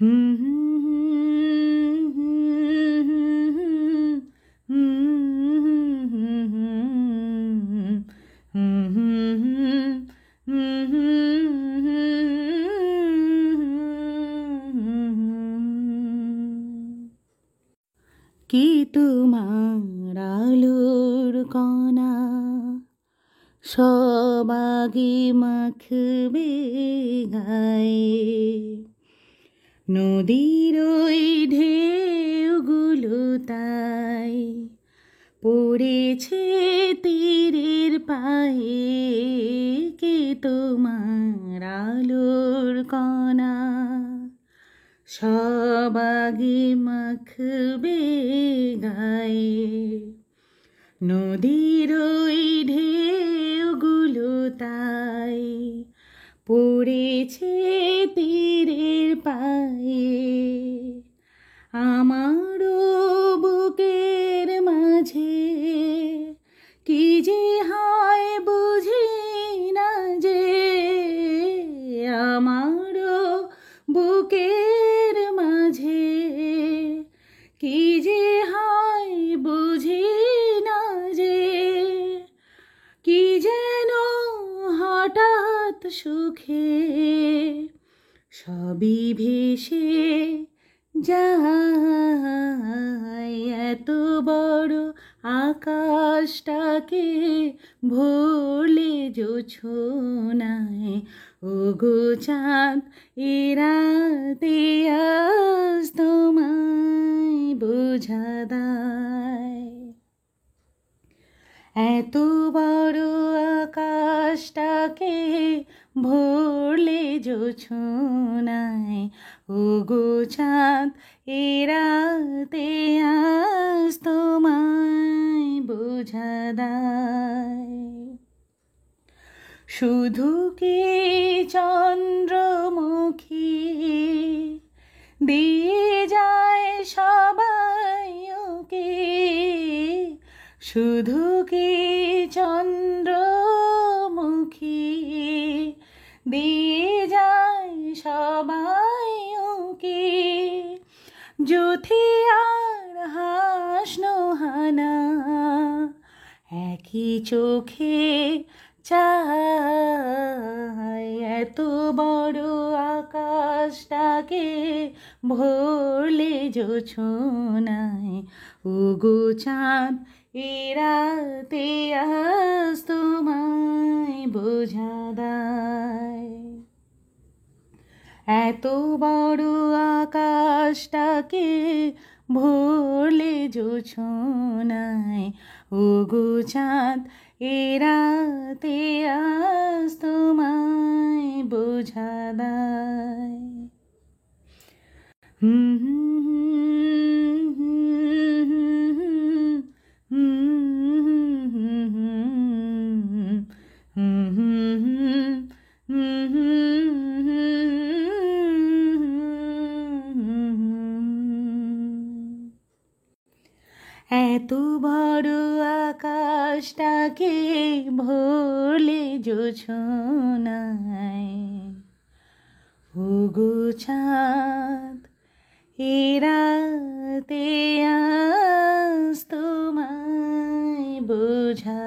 হুম হুম হুম হুম হুম হুম কি তোমার আলোর কণা সব আগে মাখবে গায়ে, নদীর ওই ঢেউগুলো তাই পড়েছে তীরের পায়ে। কে তোমার আলোর কণা সব আগে মাখবে গায়ে, নদীর ওই ঢেউগুলো তাই পড়েছে তীরের পায়ে। আমারও বুকের মাঝে কি যে হয় বুঝি না যে, আমারও বুকের মাঝে কি যে হয় বুঝি না যে, কি যেন হঠাৎ সুখে সবই ভেসে যায়। এত বড় আকাশটাকে ভুলে জোছনায়, ওগো চাঁদ এ রাতে আজ তোমায় বোঝা দায়। এত বড় আকাশটাকে ভরলে জোছনায়, ওগো চাঁদ এ রাতে আজ তোমায় বোঝা দায়। শুধু কি চন্দ্রমুখী দিয়ে যায় সবাই ওকে, শুধু কি চন্দ্রমুখী দিয়ে যায় সবাই ওকে, জ্যোতি আর হাসনোহানা একই চোখে চায়। এত বড় আকাশটাকে ভরলে জোছনায়, ওগো চাঁদ এ রাতে আজ তোমায় বোঝা দায়। এত বড় আকাশটাকে ভরলে জোছনায়, ওগো চাঁদ এ রাতে আজ তোমায় বোঝা দায়। হুম এত বড় আকাশটাকে ভরলে জোছনায়, ওগো চাঁদ এ রাতে আজ তোমায় বোঝা